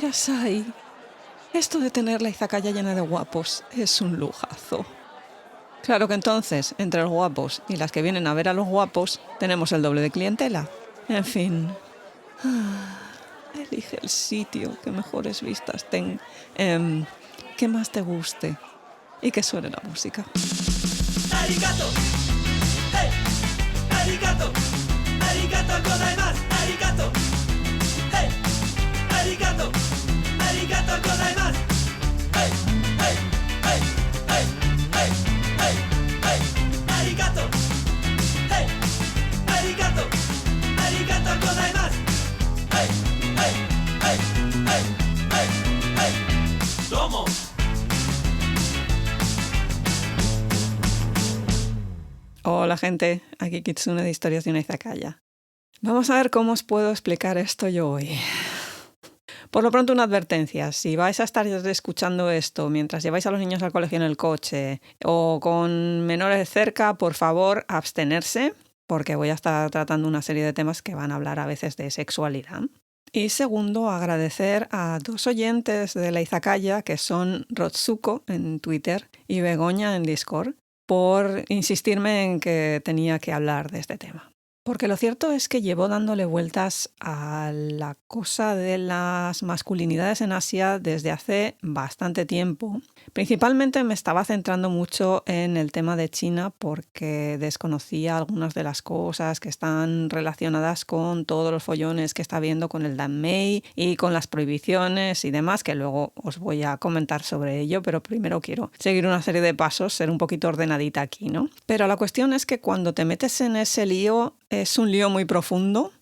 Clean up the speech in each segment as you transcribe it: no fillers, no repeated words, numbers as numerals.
verás ahí. Esto de tener la izakaya llena de guapos es un lujazo. Claro que entonces, entre los guapos y las que vienen a ver a los guapos, tenemos el doble de clientela. En fin, elige el sitio que mejores vistas tenga, que más te guste y que suene la música. Arigato, hey, arigato, arigato gozaimasu, arigato, hey, arigato, arigato gozaimasu, hey, hey, hey, hey, hey, hey, hey, arigato, hey, arigato, arigato gozaimasu, hey, hey, hey, hey, hey, hey, somos. Hola gente, aquí Kitsune de Historias de una Izakaya. Vamos a ver cómo os puedo explicar esto yo hoy. Por lo pronto una advertencia, si vais a estar escuchando esto mientras lleváis a los niños al colegio en el coche o con menores cerca, por favor abstenerse, porque voy a estar tratando una serie de temas que van a hablar a veces de sexualidad. Y segundo, agradecer a dos oyentes de la Izakaya, que son Rotsuko en Twitter y Begoña en Discord, por insistirme en que tenía que hablar de este tema. Porque lo cierto es que llevo dándole vueltas a la cosa de las masculinidades en Asia desde hace bastante tiempo. Principalmente me estaba centrando mucho en el tema de China porque desconocía algunas de las cosas que están relacionadas con todos los follones que está habiendo con el danmei y con las prohibiciones y demás, que luego os voy a comentar sobre ello, pero primero quiero seguir una serie de pasos, ser un poquito ordenadita aquí, ¿no? Pero la cuestión es que cuando te metes en ese lío, es un lío muy profundo,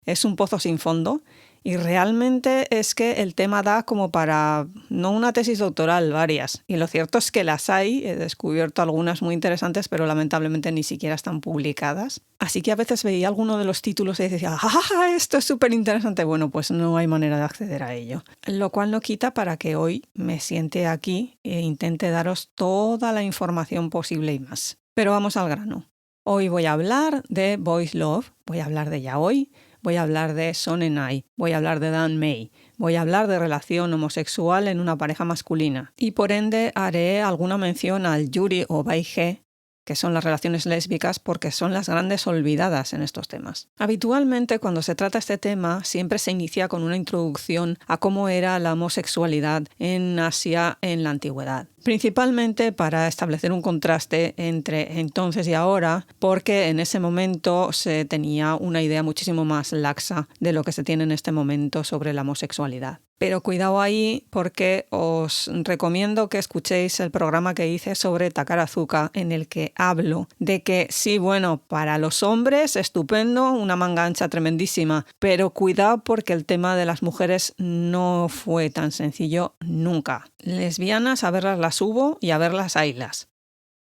es un pozo sin fondo y realmente es que el tema da como para, no una tesis doctoral, varias. Y lo cierto es que las hay, he descubierto algunas muy interesantes, pero lamentablemente ni siquiera están publicadas. Así que a veces veía alguno de los títulos y decía, ¡ah, esto es súper interesante! Bueno, pues no hay manera de acceder a ello. Lo cual no quita para que hoy me siente aquí e intente daros toda la información posible y más. Pero vamos al grano. Hoy voy a hablar de Boys Love, voy a hablar de yaoi, voy a hablar de shonenai, voy a hablar de danmei, voy a hablar de relación homosexual en una pareja masculina y por ende haré alguna mención al yuri o baige, que son las relaciones lésbicas porque son las grandes olvidadas en estos temas. Habitualmente cuando se trata este tema siempre se inicia con una introducción a cómo era la homosexualidad en Asia en la antigüedad. Principalmente para establecer un contraste entre entonces y ahora, porque en ese momento se tenía una idea muchísimo más laxa de lo que se tiene en este momento sobre la homosexualidad. Pero cuidado ahí porque os recomiendo que escuchéis el programa que hice sobre Takarazuka en el que hablo de que sí, bueno, para los hombres estupendo, una manga ancha tremendísima, pero cuidado porque el tema de las mujeres no fue tan sencillo nunca. Lesbianas, a verlas las hubo y a verlas haylas.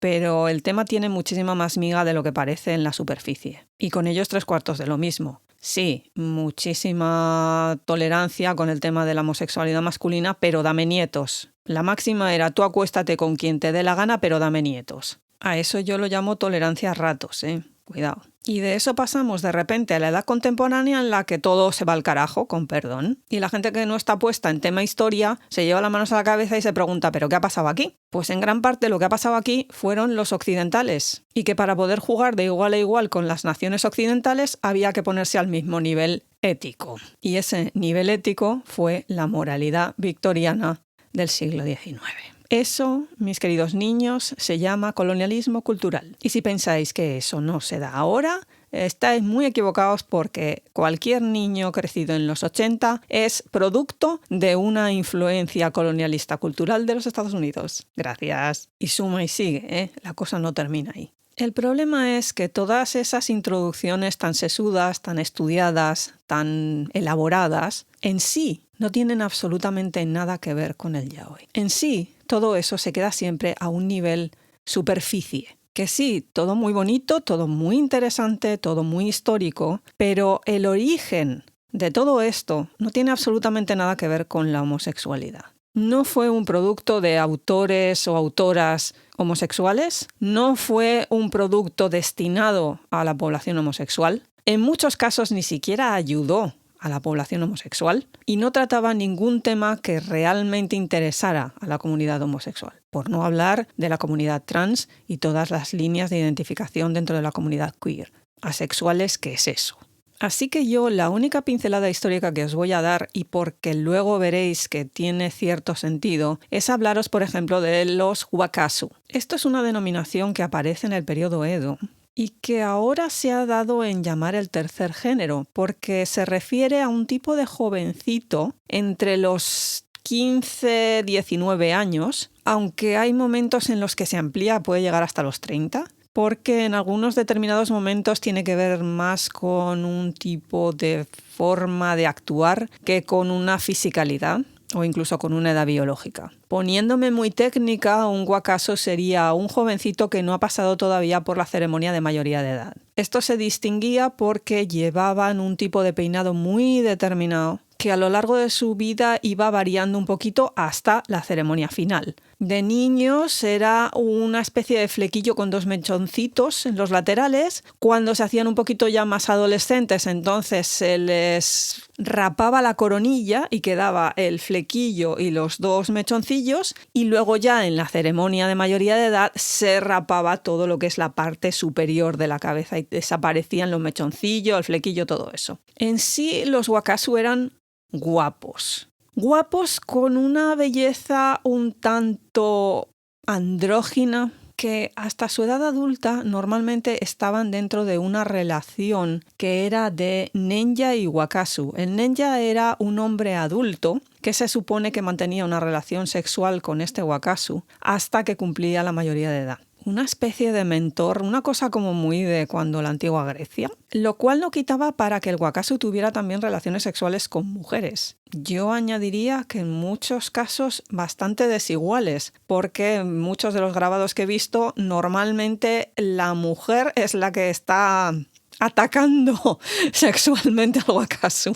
Pero el tema tiene muchísima más miga de lo que parece en la superficie. Y con ellos 3/4 de lo mismo. Sí, muchísima tolerancia con el tema de la homosexualidad masculina, pero dame nietos. La máxima era tú acuéstate con quien te dé la gana, pero dame nietos. A eso yo lo llamo tolerancia a ratos, Cuidado. Y de eso pasamos de repente a la edad contemporánea en la que todo se va al carajo, con perdón. Y la gente que no está puesta en tema historia se lleva las manos a la cabeza y se pregunta ¿pero qué ha pasado aquí? Pues en gran parte lo que ha pasado aquí fueron los occidentales. Y que para poder jugar de igual a igual con las naciones occidentales había que ponerse al mismo nivel ético. Y ese nivel ético fue la moralidad victoriana del siglo XIX. Eso, mis queridos niños, se llama colonialismo cultural. Y si pensáis que eso no se da ahora, estáis muy equivocados porque cualquier niño crecido en los 80 es producto de una influencia colonialista cultural de los Estados Unidos. Gracias. Y suma y sigue, La cosa no termina ahí. El problema es que todas esas introducciones tan sesudas, tan estudiadas, tan elaboradas, en sí no tienen absolutamente nada que ver con el yaoi. En sí, todo eso se queda siempre a un nivel superficie. Que sí, todo muy bonito, todo muy interesante, todo muy histórico, pero el origen de todo esto no tiene absolutamente nada que ver con la homosexualidad. No fue un producto de autores o autoras homosexuales, no fue un producto destinado a la población homosexual. En muchos casos ni siquiera ayudó a la población homosexual y no trataba ningún tema que realmente interesara a la comunidad homosexual, por no hablar de la comunidad trans y todas las líneas de identificación dentro de la comunidad queer. Asexuales, ¿qué es eso? Así que yo la única pincelada histórica que os voy a dar, y porque luego veréis que tiene cierto sentido, es hablaros, por ejemplo, de los wakasu. Esto es una denominación que aparece en el periodo Edo y que ahora se ha dado en llamar el tercer género, porque se refiere a un tipo de jovencito entre los 15, 19 años, aunque hay momentos en los que se amplía, puede llegar hasta los 30, porque en algunos determinados momentos tiene que ver más con un tipo de forma de actuar que con una fisicalidad o incluso con una edad biológica. Poniéndome muy técnica, un wakasu sería un jovencito que no ha pasado todavía por la ceremonia de mayoría de edad. Esto se distinguía porque llevaban un tipo de peinado muy determinado que a lo largo de su vida iba variando un poquito hasta la ceremonia final. De niños era una especie de flequillo con 2 mechoncitos en los laterales. Cuando se hacían un poquito ya más adolescentes, entonces se les rapaba la coronilla y quedaba el flequillo y los 2 mechoncillos, y luego ya en la ceremonia de mayoría de edad se rapaba todo lo que es la parte superior de la cabeza y desaparecían los mechoncillos, el flequillo, todo eso. En sí los wakasu eran guapos. Guapos con una belleza un tanto andrógina, que hasta su edad adulta normalmente estaban dentro de una relación que era de nenja y wakasu. El nenja era un hombre adulto que se supone que mantenía una relación sexual con este wakasu hasta que cumplía la mayoría de edad. Una especie de mentor, una cosa como muy de cuando la antigua Grecia, lo cual no quitaba para que el wakasu tuviera también relaciones sexuales con mujeres. Yo añadiría que en muchos casos bastante desiguales, porque en muchos de los grabados que he visto, normalmente la mujer es la que está atacando sexualmente al wakasu.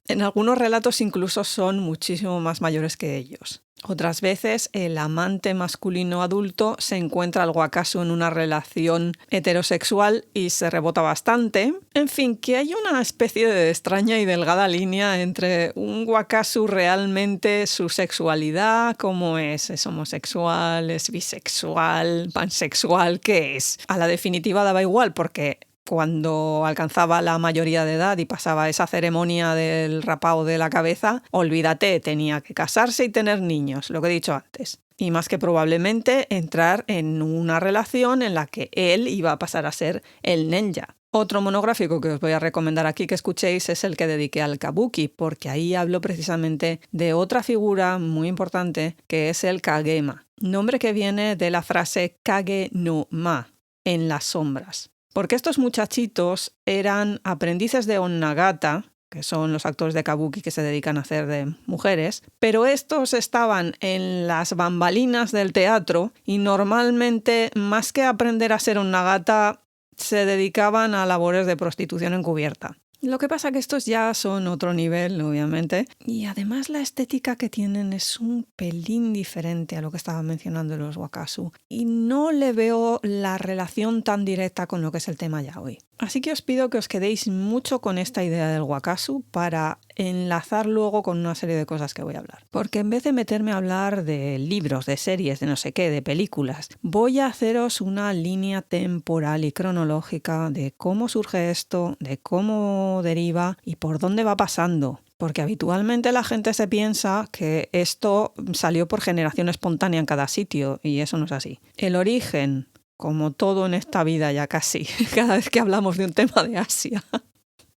En algunos relatos incluso son muchísimo más mayores que ellos. Otras veces el amante masculino adulto se encuentra al wakasu en una relación heterosexual y se rebota bastante. En fin, que hay una especie de extraña y delgada línea entre un wakasu realmente, su sexualidad, cómo es homosexual, es bisexual, pansexual, ¿qué es? A la definitiva daba igual porque cuando alcanzaba la mayoría de edad y pasaba esa ceremonia del rapado de la cabeza, olvídate, tenía que casarse y tener niños, lo que he dicho antes. Y más que probablemente entrar en una relación en la que él iba a pasar a ser el nenja. Otro monográfico que os voy a recomendar aquí que escuchéis es el que dediqué al kabuki, porque ahí hablo precisamente de otra figura muy importante que es el kagema, nombre que viene de la frase kage no ma, en las sombras. Porque estos muchachitos eran aprendices de onnagata, que son los actores de kabuki que se dedican a hacer de mujeres, pero estos estaban en las bambalinas del teatro y normalmente, más que aprender a ser onnagata, se dedicaban a labores de prostitución encubierta. Lo que pasa que estos ya son otro nivel, obviamente, y además la estética que tienen es un pelín diferente a lo que estaba mencionando los wakasu, y no le veo la relación tan directa con lo que es el tema yaoi. Así que os pido que os quedéis mucho con esta idea del wakasu para enlazar luego con una serie de cosas que voy a hablar. Porque en vez de meterme a hablar de libros, de series, de no sé qué, de películas, voy a haceros una línea temporal y cronológica de cómo surge esto, de cómo deriva y por dónde va pasando. Porque habitualmente la gente se piensa que esto salió por generación espontánea en cada sitio y eso no es así. El origen, como todo en esta vida ya casi, cada vez que hablamos de un tema de Asia,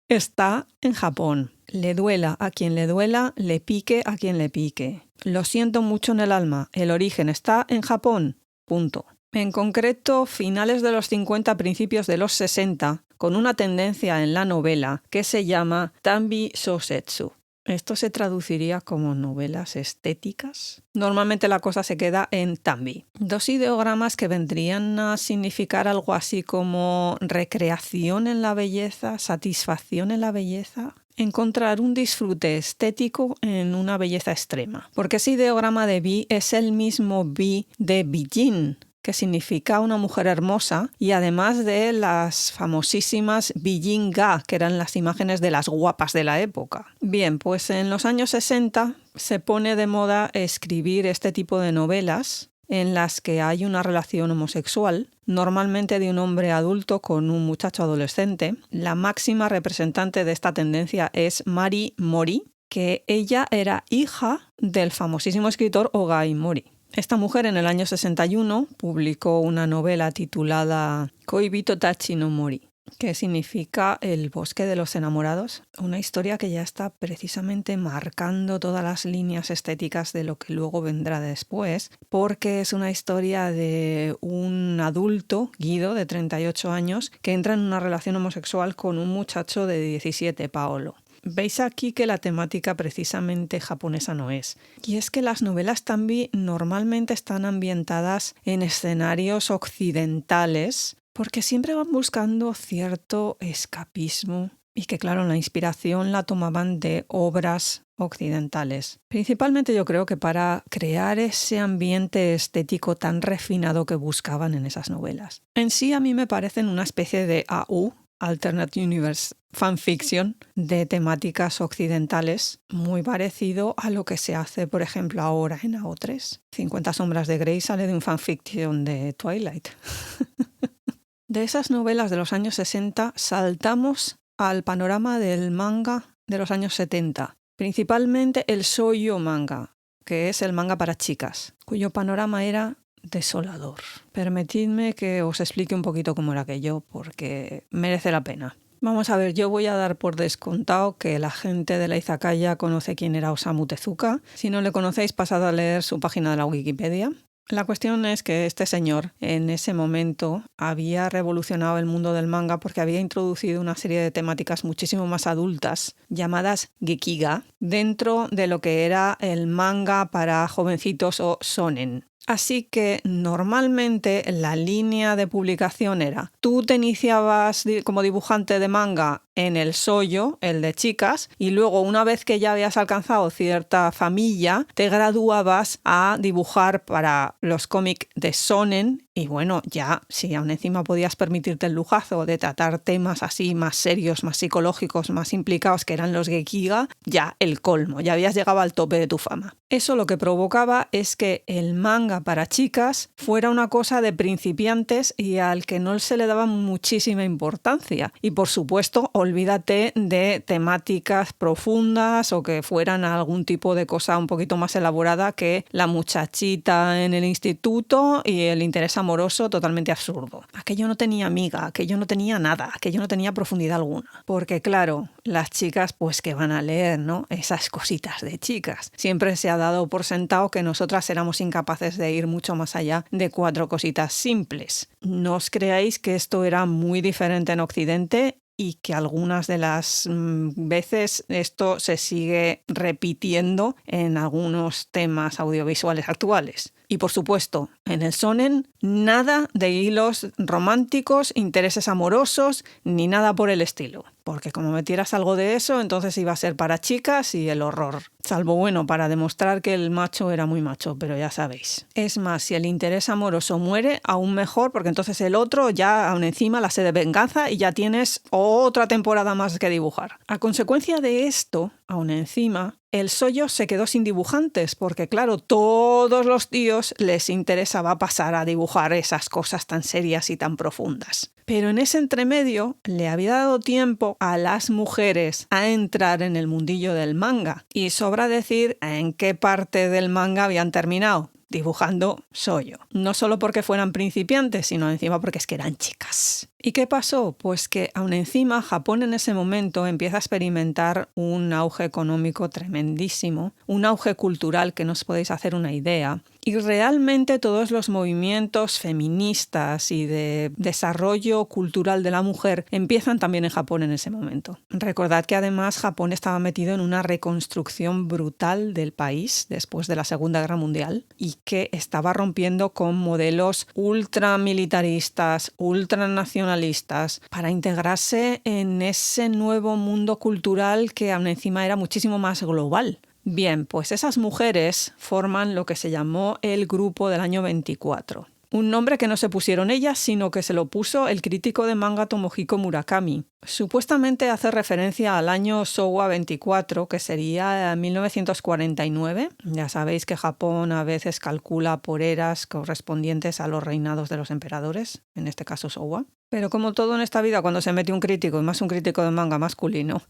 está en Japón. Le duela a quien le duela, le pique a quien le pique. Lo siento mucho en el alma, el origen está en Japón. Punto. En concreto, finales de los 50, principios de los 60, con una tendencia en la novela que se llama Tanbi Shousetsu. Esto se traduciría como novelas estéticas. Normalmente la cosa se queda en Tanbi. 2 ideogramas que vendrían a significar algo así como recreación en la belleza, satisfacción en la belleza. Encontrar un disfrute estético en una belleza extrema. Porque ese ideograma de bi es el mismo bi de Bijin, que significa una mujer hermosa, y además de las famosísimas Bijin Ga, que eran las imágenes de las guapas de la época. Bien, pues en los años 60 se pone de moda escribir este tipo de novelas en las que hay una relación homosexual, normalmente de un hombre adulto con un muchacho adolescente. La máxima representante de esta tendencia es Mari Mori, que ella era hija del famosísimo escritor Ogai Mori. Esta mujer en el año 61 publicó una novela titulada Koibito Tachi no Mori, que significa El bosque de los enamorados, una historia que ya está precisamente marcando todas las líneas estéticas de lo que luego vendrá después, porque es una historia de un adulto, Guido, de 38 años, que entra en una relación homosexual con un muchacho de 17, Paolo. Veis aquí que la temática precisamente japonesa no es. Y es que las novelas Tambi normalmente están ambientadas en escenarios occidentales porque siempre van buscando cierto escapismo y que, claro, la inspiración la tomaban de obras occidentales. Principalmente yo creo que para crear ese ambiente estético tan refinado que buscaban en esas novelas. En sí a mí me parecen una especie de AU, Alternate Universe fanfiction, de temáticas occidentales, muy parecido a lo que se hace, por ejemplo, ahora en AO3. 50 sombras de Grey sale de un fanfiction de Twilight. De esas novelas de los años 60 saltamos al panorama del manga de los años 70, principalmente el shoujo manga, que es el manga para chicas, cuyo panorama era desolador. Permitidme que os explique un poquito cómo era aquello, porque merece la pena. Vamos a ver, yo voy a dar por descontado que la gente de la izakaya conoce quién era Osamu Tezuka. Si no le conocéis, pasad a leer su página de la Wikipedia. La cuestión es que este señor en ese momento había revolucionado el mundo del manga porque había introducido una serie de temáticas muchísimo más adultas llamadas gekiga dentro de lo que era el manga para jovencitos o shonen. Así que normalmente la línea de publicación era: tú te iniciabas como dibujante de manga en el shoujo, el de chicas, y luego una vez que ya habías alcanzado cierta familla, te graduabas a dibujar para los cómics de shonen. Y bueno, ya si aún encima podías permitirte el lujazo de tratar temas así más serios, más psicológicos, más implicados, que eran los gekiga, ya el colmo, ya habías llegado al tope de tu fama. Eso lo que provocaba es que el manga para chicas fuera una cosa de principiantes y al que no se le daba muchísima importancia. Y por supuesto, olvídate de temáticas profundas o que fueran algún tipo de cosa un poquito más elaborada que la muchachita en el instituto y el interés amoroso totalmente absurdo. Aquello no tenía amiga, aquello no tenía nada, aquello no tenía profundidad alguna. Porque claro, las chicas pues que van a leer, ¿no? Esas cositas de chicas. Siempre se ha dado por sentado que nosotras éramos incapaces de ir mucho más allá de 4 cositas simples. No os creáis que esto era muy diferente en Occidente y que algunas de las veces esto se sigue repitiendo en algunos temas audiovisuales actuales. Y por supuesto, en el shonen, nada de hilos románticos, intereses amorosos, ni nada por el estilo. Porque como metieras algo de eso, entonces iba a ser para chicas y el horror. Salvo, bueno, para demostrar que el macho era muy macho, pero ya sabéis. Es más, si el interés amoroso muere, aún mejor, porque entonces el otro ya aún encima la sed de venganza y ya tienes otra temporada más que dibujar. A consecuencia de esto, aún encima, el shoujo se quedó sin dibujantes porque, claro, todos los tíos les interesaba pasar a dibujar esas cosas tan serias y tan profundas. Pero en ese entremedio le había dado tiempo a las mujeres a entrar en el mundillo del manga. Y sobra decir en qué parte del manga habían terminado. Dibujando shoujo. No solo porque fueran principiantes, sino encima porque es que eran chicas. ¿Y qué pasó? Pues que aún encima Japón en ese momento empieza a experimentar un auge económico tremendísimo, un auge cultural que no os podéis hacer una idea. Y realmente todos los movimientos feministas y de desarrollo cultural de la mujer empiezan también en Japón en ese momento. Recordad que además Japón estaba metido en una reconstrucción brutal del país después de la Segunda Guerra Mundial y que estaba rompiendo con modelos ultramilitaristas, ultranacionalistas, para integrarse en ese nuevo mundo cultural que aún encima era muchísimo más global. Bien, pues esas mujeres forman lo que se llamó el Grupo del año 24. Un nombre que no se pusieron ellas, sino que se lo puso el crítico de manga Tomohiko Murakami. Supuestamente hace referencia al año Showa 24, que sería 1949. Ya sabéis que Japón a veces calcula por eras correspondientes a los reinados de los emperadores, en este caso Showa. Pero como todo en esta vida, cuando se mete un crítico, y más un crítico de manga masculino,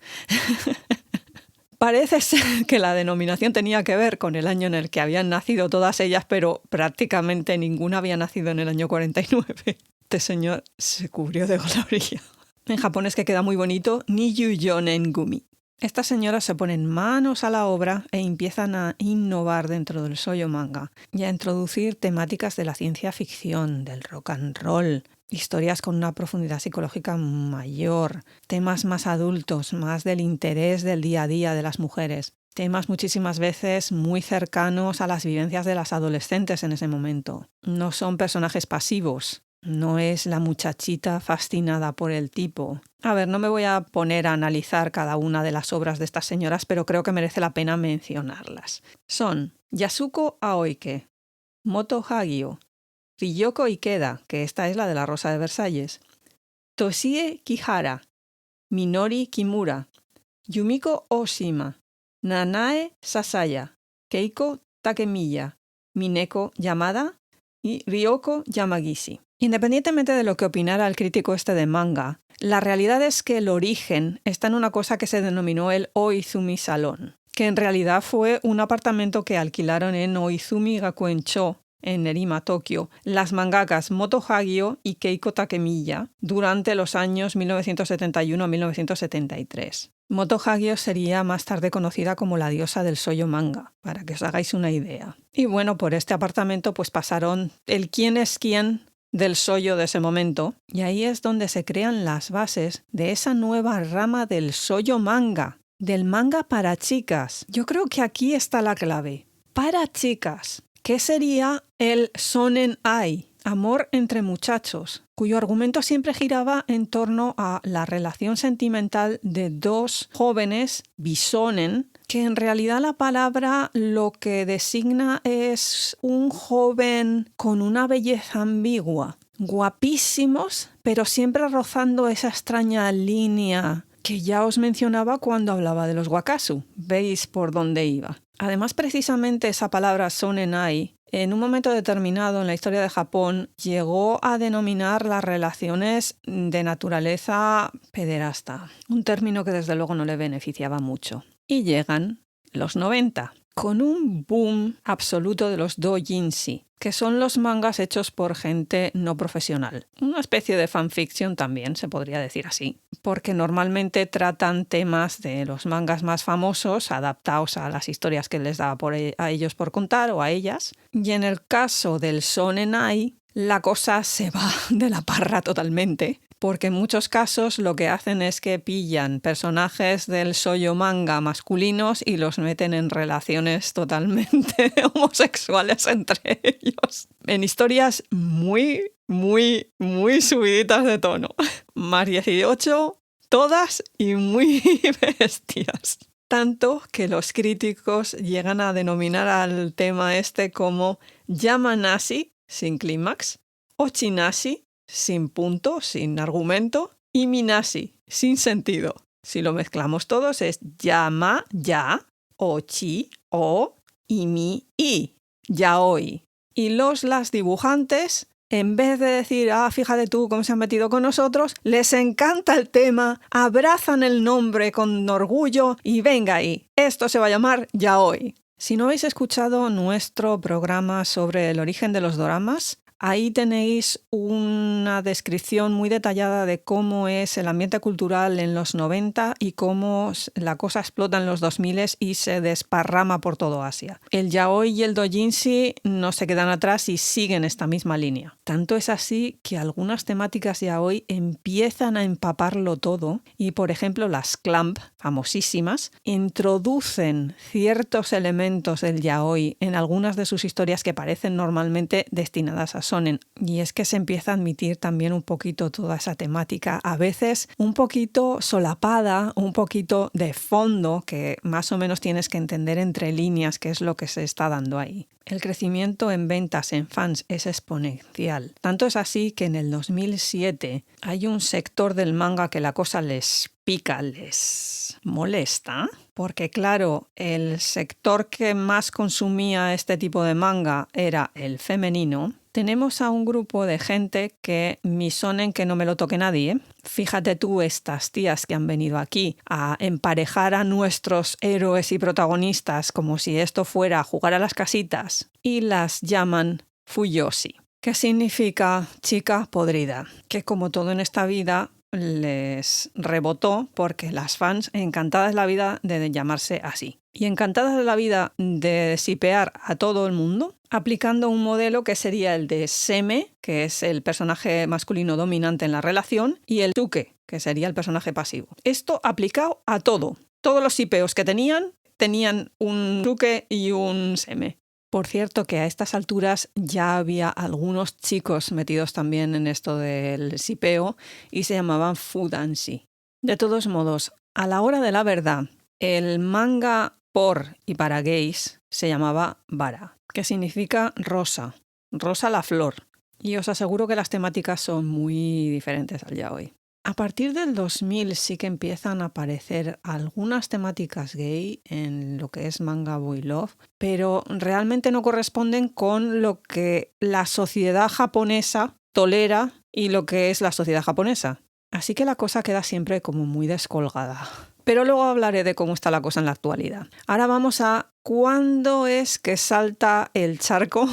parece ser que la denominación tenía que ver con el año en el que habían nacido todas ellas, pero prácticamente ninguna había nacido en el año 49. Este señor se cubrió de gloria. En japonés que queda muy bonito, Niyu Yonen Gumi. Estas señoras se ponen manos a la obra e empiezan a innovar dentro del shoujo manga y a introducir temáticas de la ciencia ficción, del rock and roll, historias con una profundidad psicológica mayor, temas más adultos, más del interés del día a día de las mujeres, temas muchísimas veces muy cercanos a las vivencias de las adolescentes en ese momento. No son personajes pasivos. No es la muchachita fascinada por el tipo. A ver, no me voy a poner a analizar cada una de las obras de estas señoras, pero creo que merece la pena mencionarlas. Son Yasuko Aoike, Moto Hagio, Ryoko Ikeda, que esta es la de la Rosa de Versalles, Toshie Kihara, Minori Kimura, Yumiko Oshima, Nanae Sasaya, Keiko Takemiya, Mineko Yamada y Ryoko Yamagishi. Independientemente de lo que opinara el crítico este de manga, la realidad es que el origen está en una cosa que se denominó el Oizumi Salón, que en realidad fue un apartamento que alquilaron en Oizumi Gakuen-cho, en Nerima, Tokio, las mangakas Moto Hagio y Keiko Takemiya durante los años 1971 a 1973. Moto Hagio sería más tarde conocida como la diosa del shoujo manga, para que os hagáis una idea. Y bueno, por este apartamento pues pasaron el quién es quién del shoujo de ese momento, y ahí es donde se crean las bases de esa nueva rama del shoujo manga, del manga para chicas. Yo creo que aquí está la clave. Para chicas. ¿Qué sería el Shonen Ai? Amor entre muchachos, cuyo argumento siempre giraba en torno a la relación sentimental de dos jóvenes bisonen, que en realidad la palabra lo que designa es un joven con una belleza ambigua, guapísimos, pero siempre rozando esa extraña línea que ya os mencionaba cuando hablaba de los wakasu. ¿Veis por dónde iba? Además, precisamente esa palabra Shonenai, en un momento determinado en la historia de Japón, llegó a denominar las relaciones de naturaleza pederasta, un término que desde luego no le beneficiaba mucho. Y llegan los 90, con un boom absoluto de los doujinshi, que son los mangas hechos por gente no profesional. Una especie de fanfiction también, se podría decir así, porque normalmente tratan temas de los mangas más famosos, adaptados a las historias que les da a ellos por contar o a ellas. Y en el caso del Shonenai, la cosa se va de la parra totalmente, porque en muchos casos lo que hacen es que pillan personajes del shoujo manga masculinos y los meten en relaciones totalmente homosexuales entre ellos. En historias muy subiditas de tono. Más 18, todas y muy bestias. Tanto que los críticos llegan a denominar al tema este como Yamanashi, sin clímax, Ochinashi, sin punto, sin argumento, y Minashi, sin sentido. Si lo mezclamos todos es Yama, ya, Ochi, o, Imi, i, yaoi. Y las dibujantes, en vez de decir, fíjate tú cómo se han metido con nosotros, les encanta el tema, abrazan el nombre con orgullo y venga ahí, esto se va a llamar yaoi. Si no habéis escuchado nuestro programa sobre el origen de los doramas, ahí tenéis una descripción muy detallada de cómo es el ambiente cultural en los 90 y cómo la cosa explota en los 2000 y se desparrama por todo Asia. El yaoi y el doujinshi no se quedan atrás y siguen esta misma línea. Tanto es así que algunas temáticas yaoi empiezan a empaparlo todo y, por ejemplo, las clamp, famosísimas, introducen ciertos elementos del yaoi en algunas de sus historias que parecen normalmente destinadas a shonen. Y es que se empieza a admitir también un poquito toda esa temática, a veces un poquito solapada, un poquito de fondo, que más o menos tienes que entender entre líneas qué es lo que se está dando ahí. El crecimiento en ventas, en fans, es exponencial. Tanto es así que en el 2007 hay un sector del manga que la cosa les pica, les molesta, porque claro, el sector que más consumía este tipo de manga era el femenino. Tenemos a un grupo de gente que mi shonen que no me lo toque nadie. Fíjate tú, estas tías que han venido aquí a emparejar a nuestros héroes y protagonistas como si esto fuera jugar a las casitas, y las llaman fuyoshi, que significa chica podrida, que como todo en esta vida les rebotó porque las fans encantadas de la vida de llamarse así. Y encantadas de la vida de sipear a todo el mundo, aplicando un modelo que sería el de Seme, que es el personaje masculino dominante en la relación, y el Tuke, que sería el personaje pasivo. Esto aplicado a todo. Todos los sipeos que tenían un Tuke y un Seme. Por cierto, que a estas alturas ya había algunos chicos metidos también en esto del sipeo y se llamaban fudanshi. De todos modos, a la hora de la verdad, el manga por y para gays se llamaba Bara, que significa rosa, rosa la flor. Y os aseguro que las temáticas son muy diferentes al yaoi. A partir del 2000 sí que empiezan a aparecer algunas temáticas gay en lo que es manga boy love, pero realmente no corresponden con lo que la sociedad japonesa tolera y lo que es la sociedad japonesa. Así que la cosa queda siempre como muy descolgada. Pero luego hablaré de cómo está la cosa en la actualidad. Ahora vamos a cuándo es que salta el charco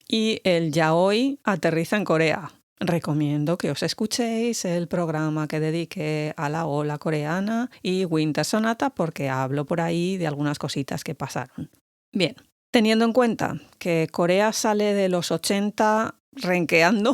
y el yaoi aterriza en Corea. Recomiendo que os escuchéis el programa que dediqué a la ola coreana y Winter Sonata porque hablo por ahí de algunas cositas que pasaron. Bien, teniendo en cuenta que Corea sale de los 80 renqueando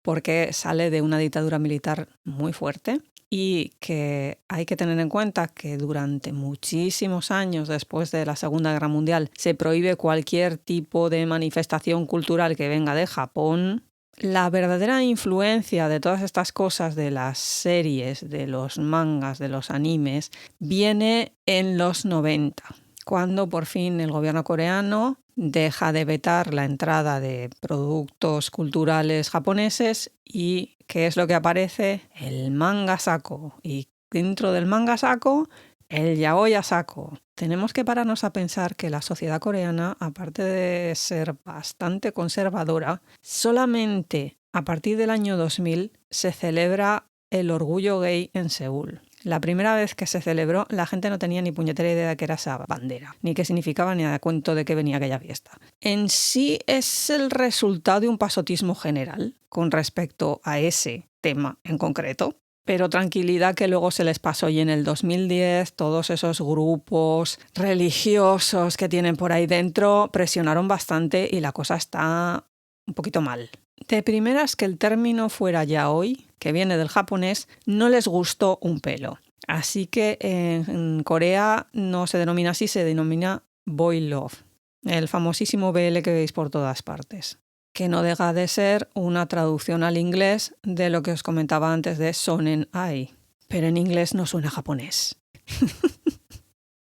porque sale de una dictadura militar muy fuerte y que hay que tener en cuenta que durante muchísimos años después de la Segunda Guerra Mundial se prohíbe cualquier tipo de manifestación cultural que venga de Japón. La verdadera influencia de todas estas cosas, de las series, de los mangas, de los animes, viene en los 90, cuando por fin el gobierno coreano deja de vetar la entrada de productos culturales japoneses y ¿qué es lo que aparece? El manga saco. Y dentro del manga saco, el yaoi a saco. Tenemos que pararnos a pensar que la sociedad coreana, aparte de ser bastante conservadora, solamente a partir del año 2000 se celebra el orgullo gay en Seúl. La primera vez que se celebró, la gente no tenía ni puñetera idea de qué era esa bandera, ni qué significaba, ni a cuento de qué venía aquella fiesta. En sí es el resultado de un pasotismo general con respecto a ese tema en concreto. Pero tranquilidad que luego se les pasó y en el 2010 todos esos grupos religiosos que tienen por ahí dentro presionaron bastante y la cosa está un poquito mal. De primeras que el término fuera yaoi, que viene del japonés, no les gustó un pelo. Así que en Corea no se denomina así, se denomina boy love, el famosísimo BL que veis por todas partes, que no deja de ser una traducción al inglés de lo que os comentaba antes de Shonen Ai, pero en inglés no suena japonés.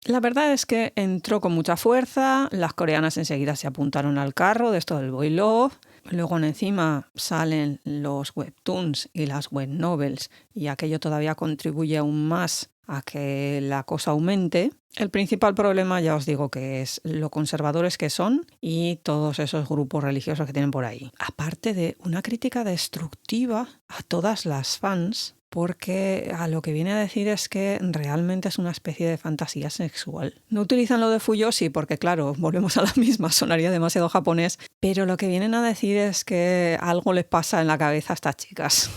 La verdad es que entró con mucha fuerza, las coreanas enseguida se apuntaron al carro de esto del boy love, luego encima salen los webtoons y las web novels y aquello todavía contribuye aún más a que la cosa aumente. El principal problema ya os digo que es lo conservadores que son y todos esos grupos religiosos que tienen por ahí. Aparte de una crítica destructiva a todas las fans, porque a lo que viene a decir es que realmente es una especie de fantasía sexual. No utilizan lo de fuyoshi porque, claro, volvemos a la misma, sonaría demasiado japonés, pero lo que vienen a decir es que algo les pasa en la cabeza a estas chicas.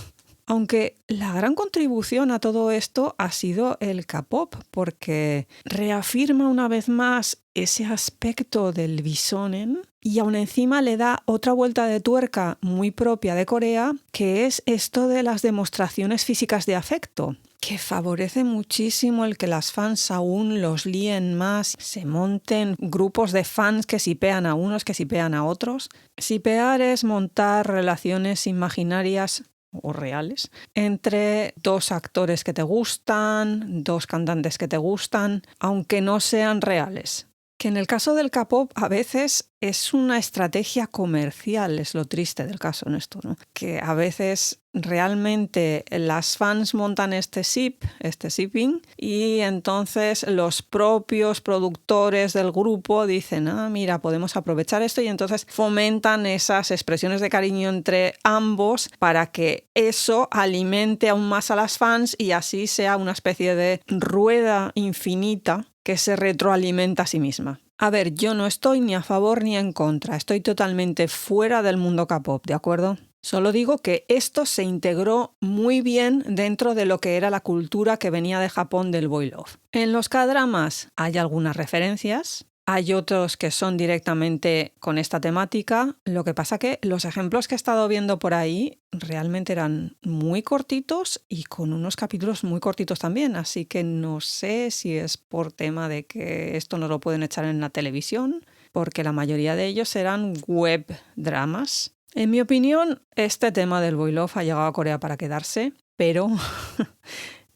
Aunque la gran contribución a todo esto ha sido el K-pop, porque reafirma una vez más ese aspecto del bisonen y aún encima le da otra vuelta de tuerca muy propia de Corea, que es esto de las demostraciones físicas de afecto, que favorece muchísimo el que las fans aún los líen más, se monten grupos de fans que sipean a unos, que sipean a otros. Sipear es montar relaciones imaginarias o reales entre dos actores que te gustan, dos cantantes que te gustan, aunque no sean reales. Que en el caso del K-pop a veces es una estrategia comercial, es lo triste del caso en esto, ¿no? Que a veces realmente las fans montan este shipping, y entonces los propios productores del grupo dicen, mira, podemos aprovechar esto, y entonces fomentan esas expresiones de cariño entre ambos para que eso alimente aún más a las fans y así sea una especie de rueda infinita que se retroalimenta a sí misma. A ver, yo no estoy ni a favor ni en contra, estoy totalmente fuera del mundo K-pop, ¿de acuerdo? Solo digo que esto se integró muy bien dentro de lo que era la cultura que venía de Japón del boy love. En los K-dramas hay algunas referencias, hay otros que son directamente con esta temática, lo que pasa que los ejemplos que he estado viendo por ahí realmente eran muy cortitos y con unos capítulos muy cortitos también, así que no sé si es por tema de que esto no lo pueden echar en la televisión, porque la mayoría de ellos eran web dramas. En mi opinión, este tema del boy love ha llegado a Corea para quedarse, pero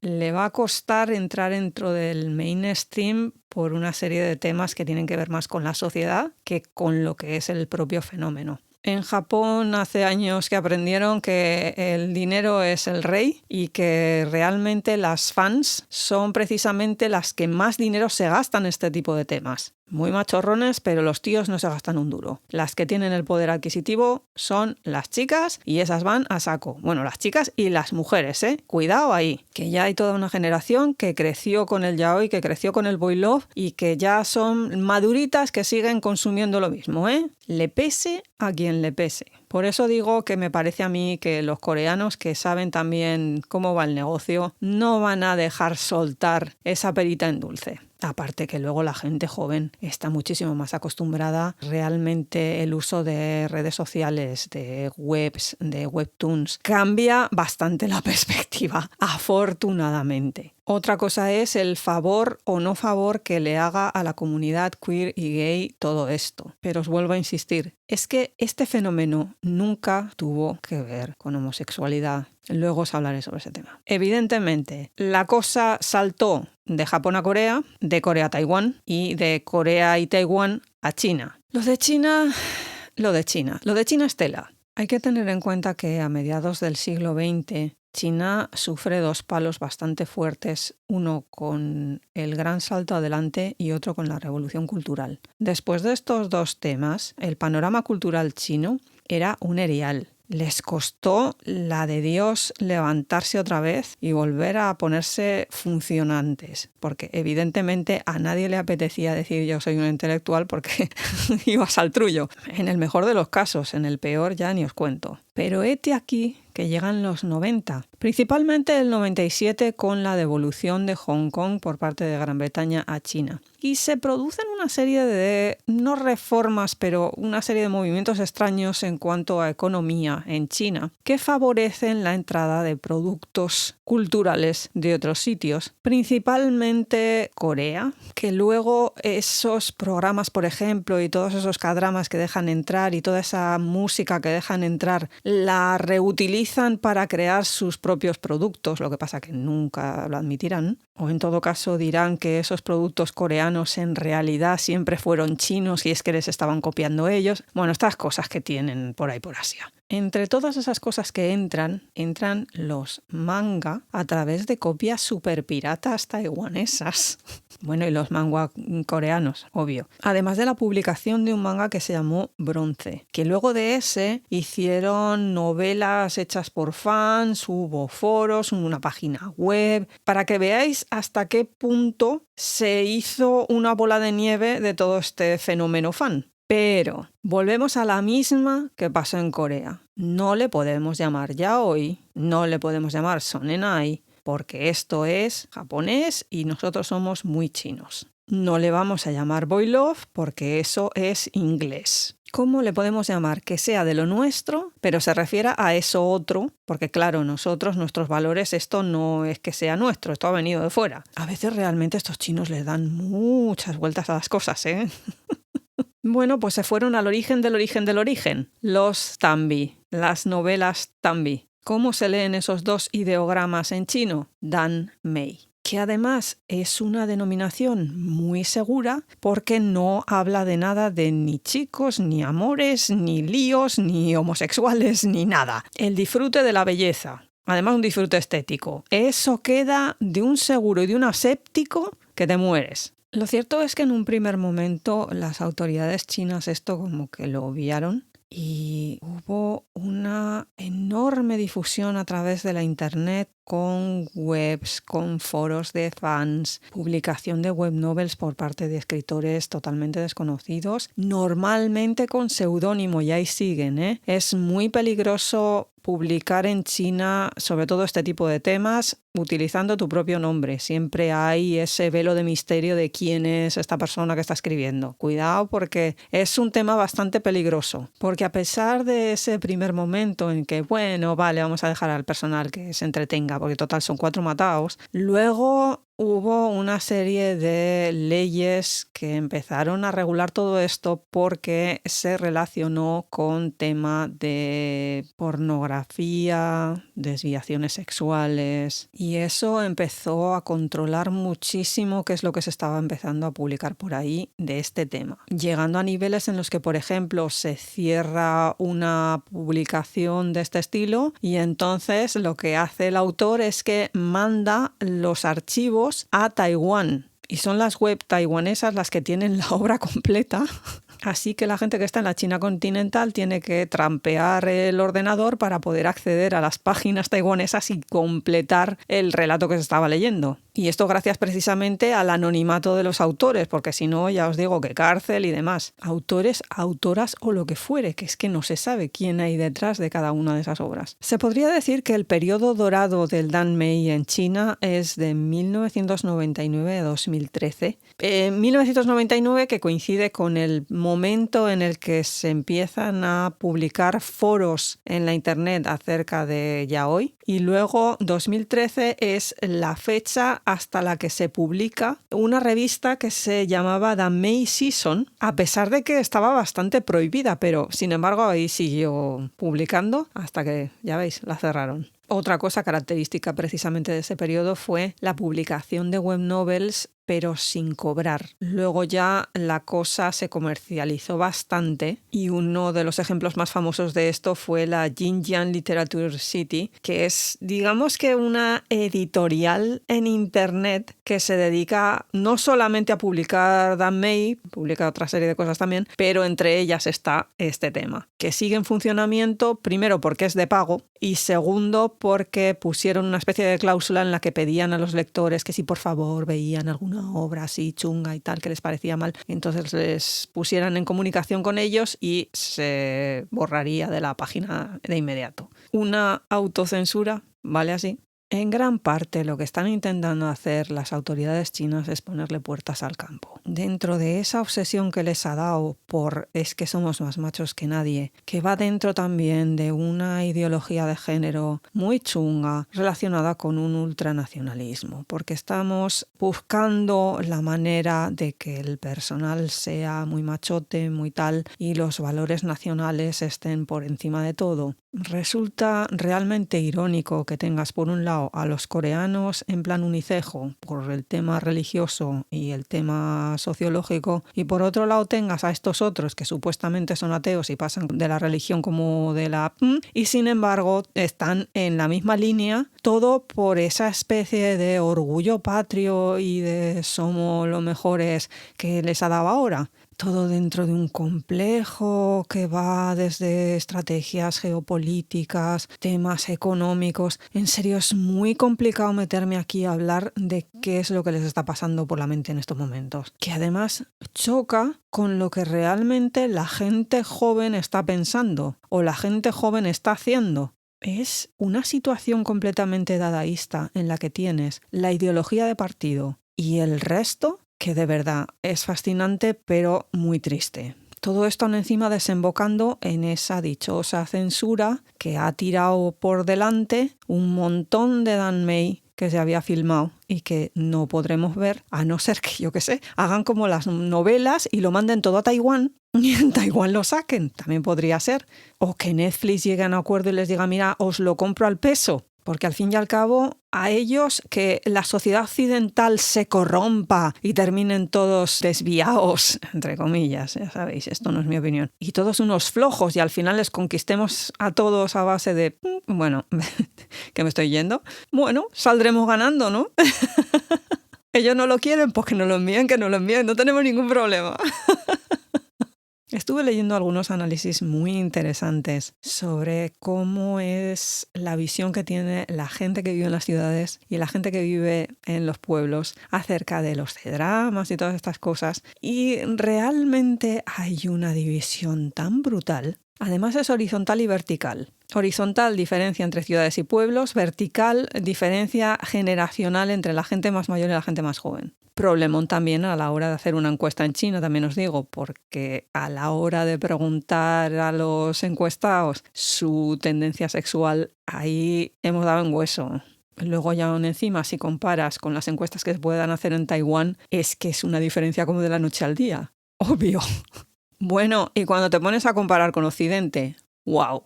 le va a costar entrar dentro del mainstream por una serie de temas que tienen que ver más con la sociedad que con lo que es el propio fenómeno. En Japón hace años que aprendieron que el dinero es el rey y que realmente las fans son precisamente las que más dinero se gastan en este tipo de temas. Muy machorrones, pero los tíos no se gastan un duro. Las que tienen el poder adquisitivo son las chicas y esas van a saco. Bueno, las chicas y las mujeres, ¿eh? Cuidado ahí, que ya hay toda una generación que creció con el yaoi, que creció con el boy love y que ya son maduritas que siguen consumiendo lo mismo, ¿eh? Le pese a quien le pese. Por eso digo que me parece a mí que los coreanos, que saben también cómo va el negocio, no van a dejar soltar esa perita en dulce. Aparte que luego la gente joven está muchísimo más acostumbrada. Realmente el uso de redes sociales, de webs, de webtoons, cambia bastante la perspectiva, afortunadamente. Otra cosa es el favor o no favor que le haga a la comunidad queer y gay todo esto. Pero os vuelvo a insistir, es que este fenómeno nunca tuvo que ver con homosexualidad. Luego os hablaré sobre ese tema. Evidentemente, la cosa saltó de Japón a Corea, de Corea a Taiwán y de Corea y Taiwán a China. Lo de China es tela. Hay que tener en cuenta que a mediados del siglo XX China sufre dos palos bastante fuertes, uno con el gran salto adelante y otro con la revolución cultural. Después de estos dos temas, el panorama cultural chino era un erial. Les costó la de Dios levantarse otra vez y volver a ponerse funcionantes, porque evidentemente a nadie le apetecía decir yo soy un intelectual porque ibas al trullo. En el mejor de los casos, en el peor ya ni os cuento. Pero hete aquí que llegan los 90, principalmente el 97 con la devolución de Hong Kong por parte de Gran Bretaña a China. Y se producen una serie de, no reformas, pero una serie de movimientos extraños en cuanto a economía en China que favorecen la entrada de productos culturales de otros sitios, principalmente Corea, que luego esos programas, por ejemplo, y todos esos K-dramas que dejan entrar y toda esa música que dejan entrar, la reutilizan para crear sus propios productos, lo que pasa que nunca lo admitirán, o en todo caso dirán que esos productos coreanos en realidad siempre fueron chinos y es que les estaban copiando ellos. Bueno, estas cosas que tienen por ahí por Asia. Entre todas esas cosas que entran los manga a través de copias super piratas taiwanesas. Bueno, y los manga coreanos, obvio. Además de la publicación de un manga que se llamó Bronce, que luego de ese hicieron novelas hechas por fans, hubo foros, una página web, para que veáis hasta qué punto se hizo una bola de nieve de todo este fenómeno fan. Pero volvemos a la misma que pasó en Corea. No le podemos llamar yaoi, no le podemos llamar sonenai, porque esto es japonés y nosotros somos muy chinos. No le vamos a llamar boy love porque eso es inglés. ¿Cómo le podemos llamar? Que sea de lo nuestro, pero se refiera a eso otro, porque claro, nosotros, nuestros valores, esto no es que sea nuestro, esto ha venido de fuera. A veces realmente estos chinos les dan muchas vueltas a las cosas, ¿eh? Bueno, pues se fueron al origen del origen del origen, los Tanbi, las novelas Tanbi. ¿Cómo se leen esos dos ideogramas en chino? Dan Mei. Que además es una denominación muy segura porque no habla de nada de ni chicos, ni amores, ni líos, ni homosexuales, ni nada. El disfrute de la belleza, además un disfrute estético. Eso queda de un seguro y de un aséptico que te mueres. Lo cierto es que en un primer momento las autoridades chinas esto como que lo obviaron y hubo una enorme difusión a través de la internet con webs, con foros de fans, publicación de web novels por parte de escritores totalmente desconocidos, normalmente con seudónimo, y ahí siguen, ¿eh? Es muy peligroso publicar en China, sobre todo este tipo de temas, utilizando tu propio nombre. Siempre hay ese velo de misterio de quién es esta persona que está escribiendo. Cuidado porque es un tema bastante peligroso. Porque a pesar de ese primer momento en que, bueno, vale, vamos a dejar al personal que se entretenga, porque total son 4 mataos, luego hubo una serie de leyes que empezaron a regular todo esto porque se relacionó con tema de pornografía, desviaciones sexuales, y eso empezó a controlar muchísimo qué es lo que se estaba empezando a publicar por ahí de este tema, llegando a niveles en los que, por ejemplo, se cierra una publicación de este estilo y entonces lo que hace el autor es que manda los archivos a Taiwán, y son las web taiwanesas las que tienen la obra completa. Así que la gente que está en la China continental tiene que trampear el ordenador para poder acceder a las páginas taiwanesas y completar el relato que se estaba leyendo. Y esto gracias precisamente al anonimato de los autores, porque si no, ya os digo que cárcel y demás. Autores, autoras o lo que fuere, que es que no se sabe quién hay detrás de cada una de esas obras. Se podría decir que el periodo dorado del Dan Mei en China es de 1999 a 2013. 1999 que coincide con el momento en el que se empiezan a publicar foros en la internet acerca de yaoi, y luego 2013 es la fecha hasta la que se publica una revista que se llamaba The Mei Season, a pesar de que estaba bastante prohibida, pero sin embargo ahí siguió publicando hasta que, ya veis, la cerraron. Otra cosa característica precisamente de ese periodo fue la publicación de web novels, pero sin cobrar. Luego ya la cosa se comercializó bastante y uno de los ejemplos más famosos de esto fue la Jinjiang Literature City, que es, digamos que una editorial en internet que se dedica no solamente a publicar Dan Mei, publica otra serie de cosas también, pero entre ellas está este tema, que sigue en funcionamiento, primero porque es de pago y segundo porque pusieron una especie de cláusula en la que pedían a los lectores que si por favor veían alguna obra así chunga y tal que les parecía mal, entonces les pusieran en comunicación con ellos y se borraría de la página de inmediato. Una autocensura, ¿vale? Así. En gran parte lo que están intentando hacer las autoridades chinas es ponerle puertas al campo. Dentro de esa obsesión que les ha dado por es que somos más machos que nadie, que va dentro también de una ideología de género muy chunga relacionada con un ultranacionalismo, porque estamos buscando la manera de que el personal sea muy machote, muy tal, y los valores nacionales estén por encima de todo. Resulta realmente irónico que tengas por un lado a los coreanos en plan unicejo por el tema religioso y el tema sociológico, y por otro lado tengas a estos otros que supuestamente son ateos y pasan de la religión como de la y sin embargo están en la misma línea, todo por esa especie de orgullo patrio y de somos los mejores que les ha dado ahora. todo dentro de un complejo que va desde estrategias geopolíticas, temas económicos. En serio, es muy complicado meterme aquí a hablar de qué es lo que les está pasando por la mente en estos momentos. Que además choca con lo que realmente la gente joven está pensando o la gente joven está haciendo. Es una situación completamente dadaísta en la que tienes la ideología de partido y el resto que de verdad es fascinante pero muy triste. Todo esto aún encima desembocando en esa dichosa censura que ha tirado por delante un montón de Dan May que se había filmado y que no podremos ver, a no ser que, yo qué sé, hagan como las novelas y lo manden todo a Taiwán y en Taiwán lo saquen, también podría ser. O que Netflix llegue a un acuerdo y les diga, mira, os lo compro al peso. Porque al fin y al cabo, a ellos que la sociedad occidental se corrompa y terminen todos desviados, entre comillas, ya sabéis, esto no es mi opinión, y todos unos flojos y al final les conquistemos a todos a base de, bueno, que me estoy yendo, bueno, saldremos ganando, ¿no? Ellos no lo quieren, pues que no lo envíen, no tenemos ningún problema. Estuve leyendo algunos análisis muy interesantes sobre cómo es la visión que tiene la gente que vive en las ciudades y la gente que vive en los pueblos acerca de los C-dramas y todas estas cosas. Y realmente hay una división tan brutal. Además es horizontal y vertical. Horizontal, diferencia entre ciudades y pueblos. Vertical, diferencia generacional entre la gente más mayor y la gente más joven. Problemón también a la hora de hacer una encuesta en China, también os digo, porque a la hora de preguntar a los encuestados su tendencia sexual, ahí hemos dado en hueso. Luego ya aún encima, si comparas con las encuestas que se puedan hacer en Taiwán, es que es una diferencia como de la noche al día. Obvio. Bueno, y cuando te pones a comparar con Occidente, ¡wow!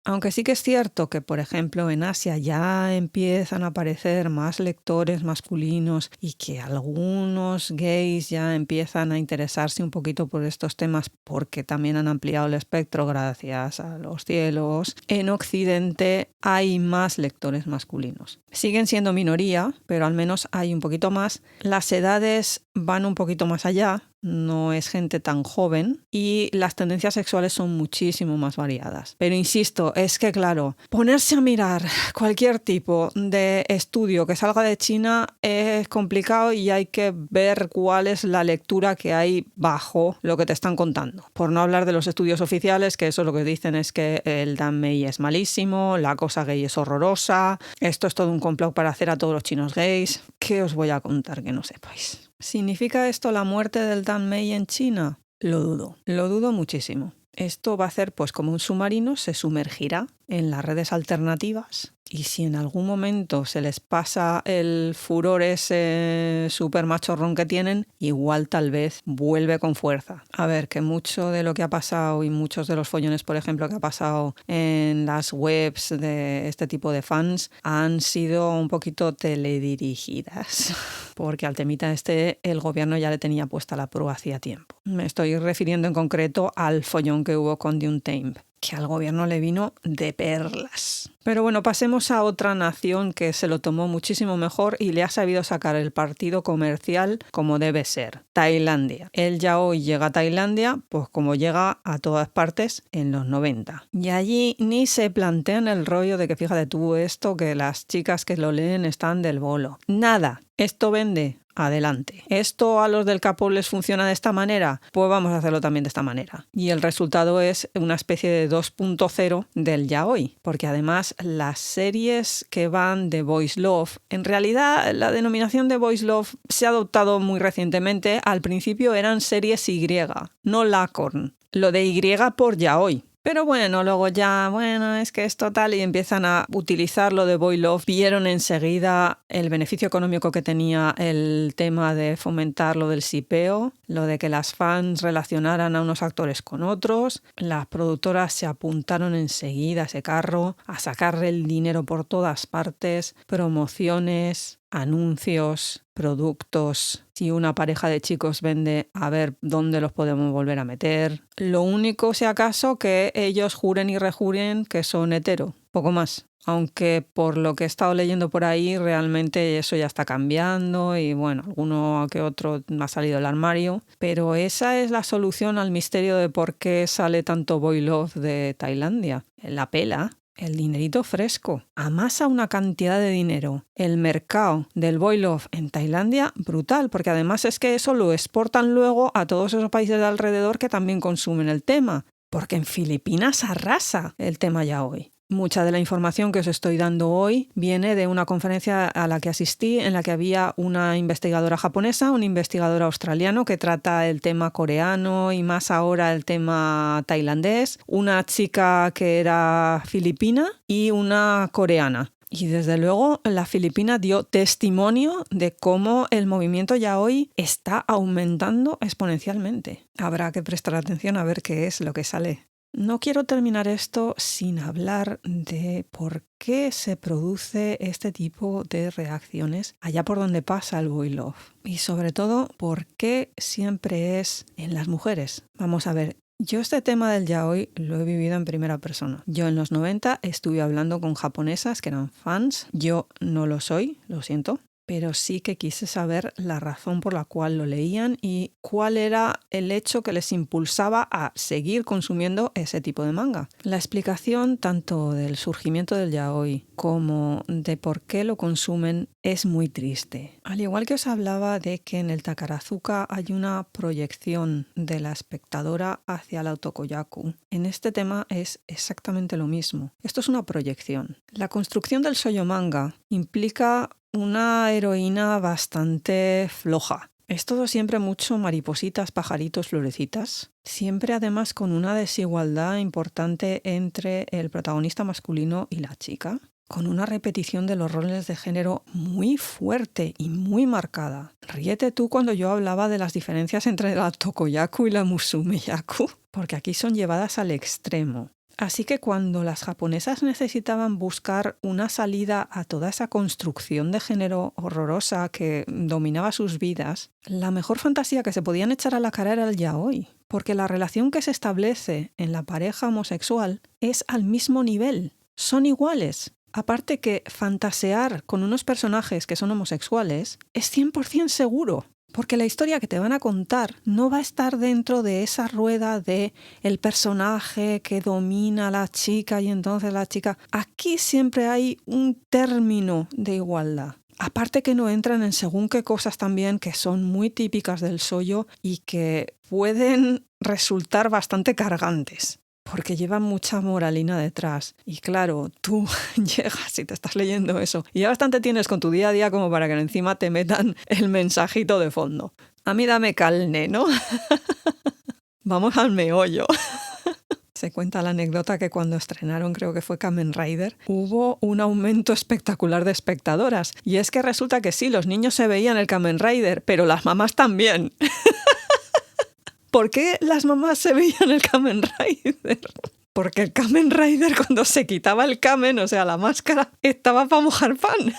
Aunque sí que es cierto que, por ejemplo, en Asia ya empiezan a aparecer más lectores masculinos y que algunos gays ya empiezan a interesarse un poquito por estos temas porque también han ampliado el espectro gracias a los cielos, en Occidente hay más lectores masculinos. Siguen siendo minoría, pero al menos hay un poquito más. Las edades van un poquito más allá. No es gente tan joven y las tendencias sexuales son muchísimo más variadas. Pero insisto, es que claro, ponerse a mirar cualquier tipo de estudio que salga de China es complicado y hay que ver cuál es la lectura que hay bajo lo que te están contando. Por no hablar de los estudios oficiales, que eso lo que dicen es que el Dan May es malísimo, la cosa gay es horrorosa, esto es todo un complot para hacer a todos los chinos gays. ¿Qué os voy a contar que no sepáis? ¿Significa esto la muerte del Dan May en China? Lo dudo muchísimo. Esto va a hacer pues como un submarino, se sumergirá en las redes alternativas y si en algún momento se les pasa el furor ese súper machorrón que tienen, igual tal vez vuelve con fuerza. A ver, que mucho de lo que ha pasado y muchos de los follones, por ejemplo, que ha pasado en las webs de este tipo de fans han sido un poquito teledirigidas. Porque al temita este el gobierno ya le tenía puesta la prueba hacía tiempo. Me estoy refiriendo en concreto al follón que hubo con The Untamed, que al gobierno le vino de perlas. Pero bueno, pasemos a otra nación que se lo tomó muchísimo mejor y le ha sabido sacar el partido comercial como debe ser. Tailandia. Él ya hoy llega a Tailandia, pues como llega a todas partes en los 90. Y allí ni se plantean el rollo de que fíjate tú esto, que las chicas que lo leen están del bolo. Nada. Esto vende, adelante. ¿Esto a los del K-pop les funciona de esta manera? Pues vamos a hacerlo también de esta manera. Y el resultado es una especie de 2.0 del yaoi, porque además las series que van de Boys Love, en realidad la denominación de Boys Love se ha adoptado muy recientemente. Al principio eran series Y, no Lacorn. Lo de Y por yaoi. Pero bueno, luego ya, es que es total y empiezan a utilizar lo de Boy Love. Vieron enseguida el beneficio económico que tenía el tema de fomentar lo del shipeo, lo de que las fans relacionaran a unos actores con otros. Las productoras se apuntaron enseguida a ese carro, a sacarle el dinero por todas partes, promociones, anuncios, productos. Si una pareja de chicos vende, a ver dónde los podemos volver a meter. Lo único, si acaso, que ellos juren y rejuren que son hetero, poco más. Aunque por lo que he estado leyendo por ahí, realmente eso ya está cambiando y bueno, alguno que otro ha salido del armario. Pero esa es la solución al misterio de por qué sale tanto boy love de Tailandia. La pela. El dinerito fresco. Amasa una cantidad de dinero. El mercado del boy love en Tailandia, brutal, porque además es que eso lo exportan luego a todos esos países de alrededor que también consumen el tema. Porque en Filipinas arrasa el tema yaoi. Mucha de la información que os estoy dando hoy viene de una conferencia a la que asistí en la que había una investigadora japonesa, un investigador australiano que trata el tema coreano y más ahora el tema tailandés, una chica que era filipina y una coreana. Y desde luego la filipina dio testimonio de cómo el movimiento yaoi está aumentando exponencialmente. Habrá que prestar atención a ver qué es lo que sale. No quiero terminar esto sin hablar de por qué se produce este tipo de reacciones allá por donde pasa el boy love. Y sobre todo, por qué siempre es en las mujeres. Vamos a ver, yo este tema del yaoi lo he vivido en primera persona. Yo en los 90 estuve hablando con japonesas que eran fans. Yo no lo soy, lo siento. Pero sí que quise saber la razón por la cual lo leían y cuál era el hecho que les impulsaba a seguir consumiendo ese tipo de manga. La explicación tanto del surgimiento del yaoi como de por qué lo consumen es muy triste. Al igual que os hablaba de que en el Takarazuka hay una proyección de la espectadora hacia el autokoyaku, en este tema es exactamente lo mismo. Esto es una proyección. La construcción del shoujo manga implica una heroína bastante floja. Es todo siempre mucho maripositas, pajaritos, florecitas. Siempre además con una desigualdad importante entre el protagonista masculino y la chica. Con una repetición de los roles de género muy fuerte y muy marcada. Ríete tú cuando yo hablaba de las diferencias entre la tokoyaku y la musume-yaku, porque aquí son llevadas al extremo. Así que cuando las japonesas necesitaban buscar una salida a toda esa construcción de género horrorosa que dominaba sus vidas, la mejor fantasía que se podían echar a la cara era el yaoi, porque la relación que se establece en la pareja homosexual es al mismo nivel, son iguales. Aparte que fantasear con unos personajes que son homosexuales es 100% seguro. Porque la historia que te van a contar no va a estar dentro de esa rueda de el personaje que domina a la chica y entonces la chica... Aquí siempre hay un término de igualdad. Aparte que no entran en según qué cosas también que son muy típicas del shoujo y que pueden resultar bastante cargantes. Porque llevan mucha moralina detrás. Y claro, tú llegas y te estás leyendo eso. Y ya bastante tienes con tu día a día como para que encima te metan el mensajito de fondo. A mí dame calne, ¿no? Vamos al meollo. Se cuenta la anécdota que cuando estrenaron, creo que fue Kamen Rider, hubo un aumento espectacular de espectadoras. Y es que resulta que sí, los niños se veían el Kamen Rider, pero las mamás también. ¿Por qué las mamás se veían el Kamen Rider? Porque el Kamen Rider cuando se quitaba el kamen, o sea, la máscara, estaba para mojar pan.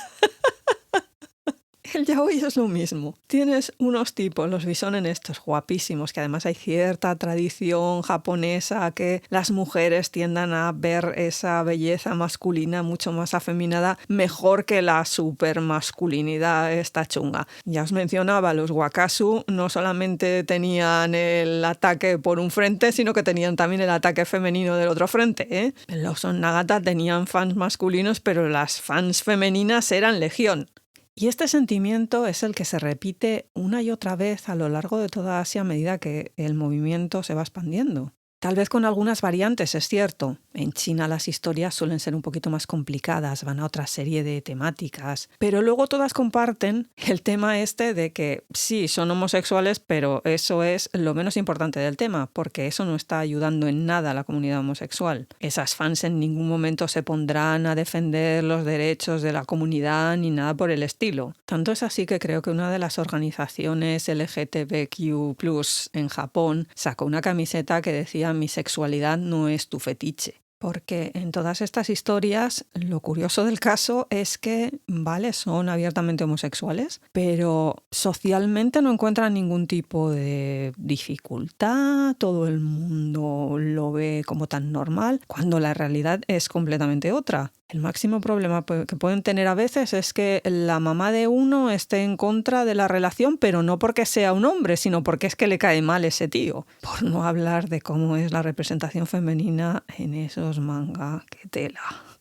El yaoi es lo mismo. Tienes unos tipos, los bisonen estos guapísimos, que además hay cierta tradición japonesa que las mujeres tiendan a ver esa belleza masculina mucho más afeminada, mejor que la supermasculinidad esta chunga. Ya os mencionaba, los wakasu no solamente tenían el ataque por un frente, sino que tenían también el ataque femenino del otro frente, ¿eh? Los Onnagata tenían fans masculinos, pero las fans femeninas eran legión. Y este sentimiento es el que se repite una y otra vez a lo largo de toda Asia a medida que el movimiento se va expandiendo. Tal vez con algunas variantes, es cierto. En China las historias suelen ser un poquito más complicadas, van a otra serie de temáticas, pero luego todas comparten el tema este de que sí, son homosexuales, pero eso es lo menos importante del tema, porque eso no está ayudando en nada a la comunidad homosexual. Esas fans en ningún momento se pondrán a defender los derechos de la comunidad ni nada por el estilo. Tanto es así que creo que una de las organizaciones LGTBQ+ en Japón sacó una camiseta que decía: mi sexualidad no es tu fetiche. Porque en todas estas historias lo curioso del caso es que, vale, son abiertamente homosexuales, pero socialmente no encuentran ningún tipo de dificultad, todo el mundo lo ve como tan normal, cuando la realidad es completamente otra. El máximo problema que pueden tener a veces es que la mamá de uno esté en contra de la relación, pero no porque sea un hombre, sino porque es que le cae mal ese tío. Por no hablar de cómo es la representación femenina en esos manga, qué tela.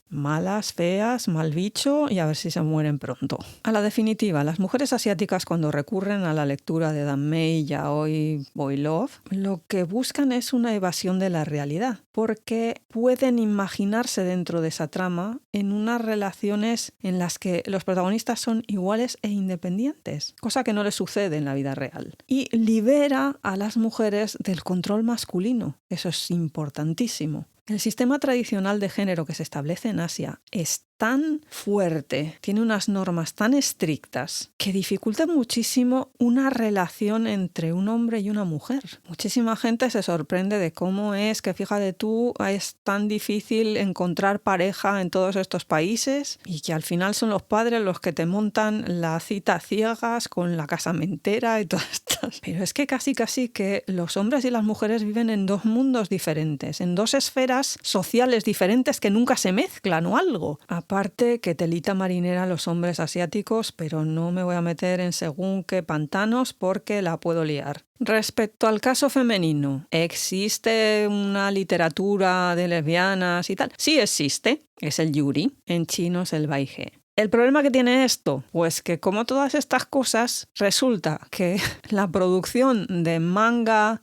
Malas, feas, mal bicho y a ver si se mueren pronto. A la definitiva, las mujeres asiáticas cuando recurren a la lectura de Danmei, Yaoi, Boy Love, lo que buscan es una evasión de la realidad, porque pueden imaginarse dentro de esa trama en unas relaciones en las que los protagonistas son iguales e independientes, cosa que no les sucede en la vida real. Y libera a las mujeres del control masculino. Eso es importantísimo. El sistema tradicional de género que se establece en Asia es tan fuerte, tiene unas normas tan estrictas que dificulta muchísimo una relación entre un hombre y una mujer. Muchísima gente se sorprende de cómo es que, fíjate tú, es tan difícil encontrar pareja en todos estos países y que al final son los padres los que te montan la cita ciegas con la casamentera y todas estas. Pero es que casi que los hombres y las mujeres viven en dos mundos diferentes, en dos esferas sociales diferentes que nunca se mezclan o algo. Aparte que telita marinera los hombres asiáticos, pero no me voy a meter en según qué pantanos porque la puedo liar. Respecto al caso femenino, ¿existe una literatura de lesbianas y tal? Sí existe, es el yuri, en chino es el baige. ¿El problema que tiene esto? Pues que como todas estas cosas, resulta que la producción de manhwa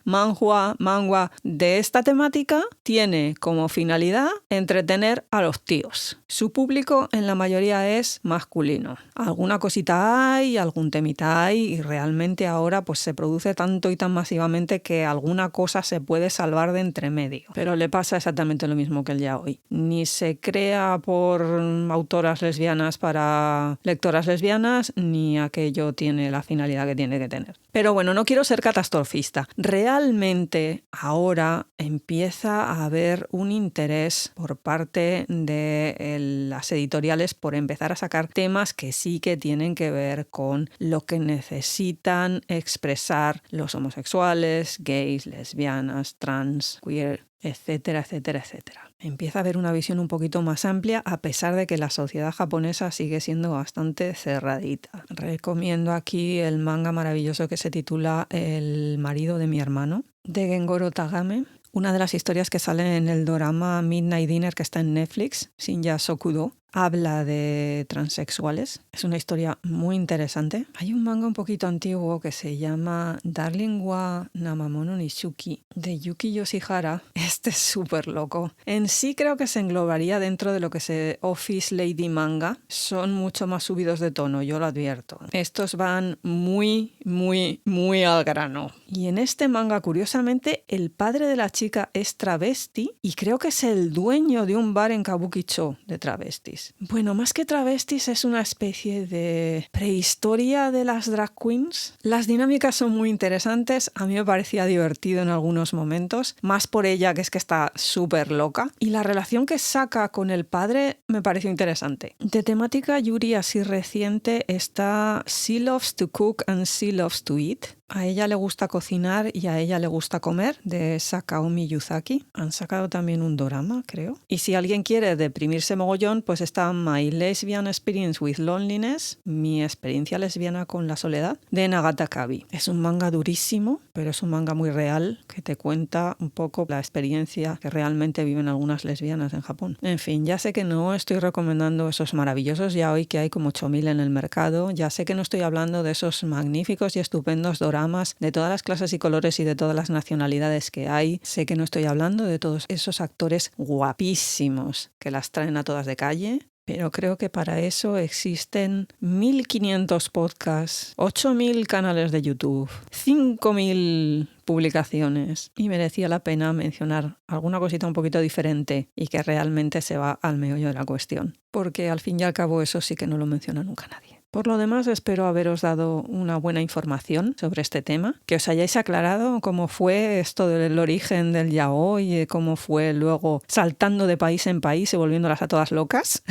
de esta temática tiene como finalidad entretener a los tíos. Su público en la mayoría es masculino. Alguna cosita hay, algún temita hay y realmente ahora pues se produce tanto y tan masivamente que alguna cosa se puede salvar de entre medio. Pero le pasa exactamente lo mismo que el yaoi. Ni se crea por autoras lesbianas para lectoras lesbianas, ni aquello tiene la finalidad que tiene que tener. Pero bueno, no quiero ser catastrofista. Realmente ahora empieza a haber un interés por parte de las editoriales por empezar a sacar temas que sí que tienen que ver con lo que necesitan expresar los homosexuales, gays, lesbianas, trans, queer, etcétera, etcétera, etcétera. Empieza a haber una visión un poquito más amplia a pesar de que la sociedad japonesa sigue siendo bastante cerradita. Recomiendo aquí el manga maravilloso que se titula El marido de mi hermano, de Gengoro Tagame. Una de las historias que sale en el dorama Midnight Dinner que está en Netflix, Shinya Sokudo, habla de transexuales. Es una historia muy interesante. Hay un manga un poquito antiguo que se llama Darling wa Namamono ni Shuki, de Yuki Yoshihara. Este es súper loco. En sí creo que se englobaría dentro de lo que se Office Lady Manga. Son mucho más subidos de tono, yo lo advierto. Estos van muy al grano. Y en este manga, curiosamente, el padre de la chica es travesti y creo que es el dueño de un bar en Kabukicho de travestis. Bueno, más que travestis es una especie de prehistoria de las drag queens. Las dinámicas son muy interesantes, a mí me parecía divertido en algunos momentos, más por ella que es que está súper loca. Y la relación que saca con el padre me pareció interesante. De temática yuri así reciente está She Loves to Cook and She Loves to Eat. A ella le gusta cocinar y a ella le gusta comer, de Sakaomi Yuzaki. Han sacado también un dorama, creo. Y si alguien quiere deprimirse mogollón, pues está My Lesbian Experience with Loneliness, mi experiencia lesbiana con la soledad, de Nagata Kabi. Es un manga durísimo, pero es un manga muy real que te cuenta un poco la experiencia que realmente viven algunas lesbianas en Japón. En fin, ya sé que no estoy recomendando esos maravillosos yaoi que hay como 8000 en el mercado. Ya sé que no estoy hablando de esos magníficos y estupendos doramas de todas las clases y colores y de todas las nacionalidades que hay. Sé que no estoy hablando de todos esos actores guapísimos que las traen a todas de calle, pero creo que para eso existen 1500 podcasts, 8000 canales de YouTube, 5000 publicaciones y merecía la pena mencionar alguna cosita un poquito diferente y que realmente se va al meollo de la cuestión, porque al fin y al cabo eso sí que no lo menciona nunca nadie. Por lo demás, espero haberos dado una buena información sobre este tema, que os hayáis aclarado cómo fue esto del origen del yaoi, cómo fue luego saltando de país en país y volviéndolas a todas locas.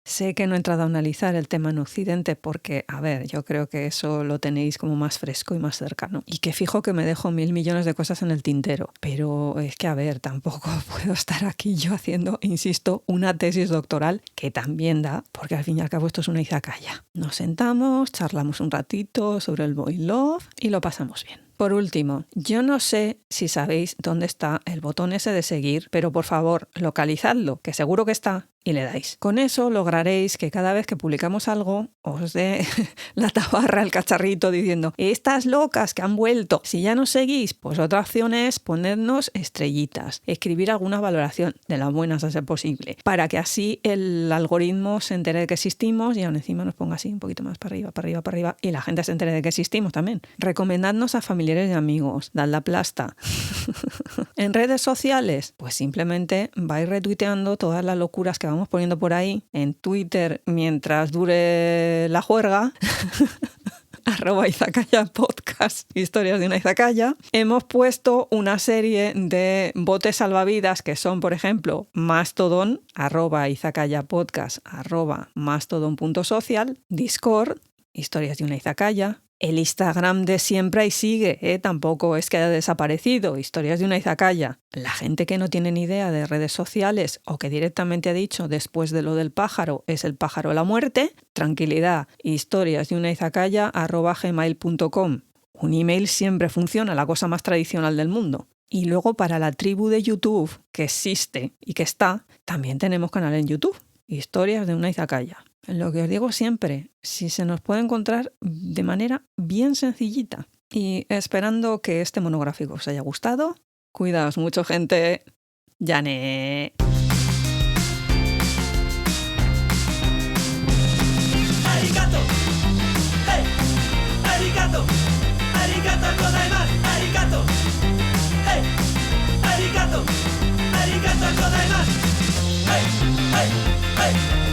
Sé que no he entrado a analizar el tema en Occidente porque, a ver, yo creo que eso lo tenéis como más fresco y más cercano. Y que fijo que me dejo 1000 millones de cosas en el tintero. Pero es que, a ver, tampoco puedo estar aquí yo haciendo, insisto, una tesis doctoral que también da, porque al fin y al cabo esto es una izakaya. Nos sentamos, charlamos un ratito sobre el boy love y lo pasamos bien. Por último, yo no sé si sabéis dónde está el botón ese de seguir, pero por favor, localizadlo, que seguro que está, y le dais. Con eso lograréis que cada vez que publicamos algo os dé la tabarra, el cacharrito diciendo estas locas que han vuelto. Si ya nos seguís, pues otra opción es ponernos estrellitas, escribir alguna valoración de las buenas a ser posible, para que así el algoritmo se entere de que existimos y aún encima nos ponga así un poquito más para arriba, para arriba, para arriba y la gente se entere de que existimos también. Recomendadnos a familiares y amigos, dad la plasta. En redes sociales, pues simplemente vais retuiteando todas las locuras que vamos poniendo por ahí. En Twitter, mientras dure la juerga, @izakaya podcast, historias de una izakaya. Hemos puesto una serie de botes salvavidas que son, por ejemplo, Mastodon, @izakaya podcast, @mastodon.social, Discord, historias de una izakaya. El Instagram de siempre ahí sigue, tampoco es que haya desaparecido, historias de una izakaya. La gente que no tiene ni idea de redes sociales o que directamente ha dicho después de lo del pájaro es el pájaro de la muerte, tranquilidad, historias de una izakaya @gmail.com. Un email siempre funciona, la cosa más tradicional del mundo. Y luego para la tribu de YouTube, que existe y que está, también tenemos canal en YouTube, historias de una izakaya. Lo que os digo siempre, si se nos puede encontrar de manera bien sencillita. Y esperando que este monográfico os haya gustado, cuidaos mucho, gente. ¡Yane! Arigato, hey, arigato, arigato gozaimasu, arigato, hey, arigato, arigato gozaimasu, hey, hey, hey.